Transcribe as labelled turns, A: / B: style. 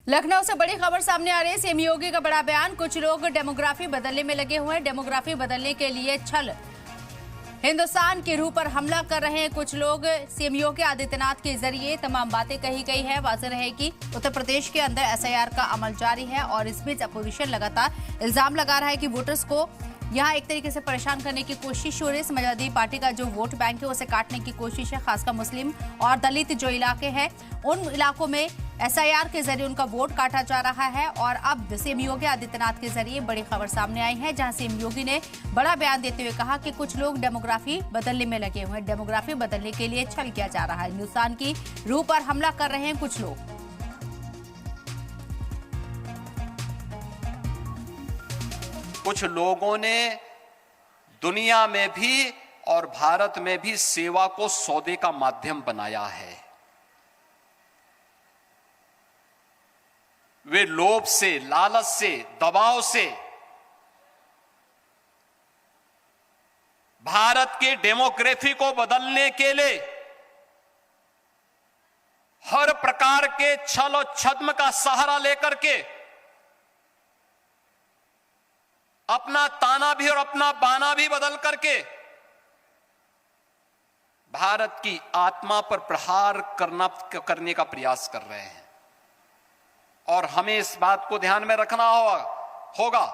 A: लखनऊ से बड़ी खबर सामने आ रही है। सीएम योगी का बड़ा बयान। कुछ लोग डेमोग्राफी बदलने में लगे हुए हैं। डेमोग्राफी बदलने के लिए छल हिंदुस्तान की रूह पर हमला कर रहे हैं कुछ लोग। सीएम योगी आदित्यनाथ के जरिए तमाम बातें कही गई है। वाज़ेह रहे कि उत्तर प्रदेश के अंदर एसआईआर का अमल जारी है और इस बीच अपोजिशन लगातार इल्जाम लगा रहा है कि वोटर्स को यहाँ एक तरीके से परेशान करने की कोशिश हो रही है। समाजवादी पार्टी का जो वोट बैंक है उसे काटने की कोशिश है। खासकर मुस्लिम और दलित जो इलाके हैं उन इलाकों में एसआईआर के जरिए उनका वोट काटा जा रहा है। और अब सीएम योगी आदित्यनाथ के जरिए बड़ी खबर सामने आई है, जहां सीएम योगी ने बड़ा बयान देते हुए कहा कि कुछ लोग डेमोग्राफी बदलने में लगे हुए हैं। डेमोग्राफी बदलने के लिए छल किया जा रहा है। हिंदुस्तान की रूह पर हमला कर रहे हैं कुछ लोग।
B: कुछ लोगों ने दुनिया में भी और भारत में भी सेवा को सौदे का माध्यम बनाया है। वे लोभ से, लालच से, दबाव से भारत की डेमोग्राफी को बदलने के लिए हर प्रकार के छल और छद्म का सहारा लेकर के अपना ताना भी और अपना बाना भी बदल करके भारत की आत्मा पर प्रहार करने का प्रयास कर रहे हैं। और हमें इस बात को ध्यान में रखना होगा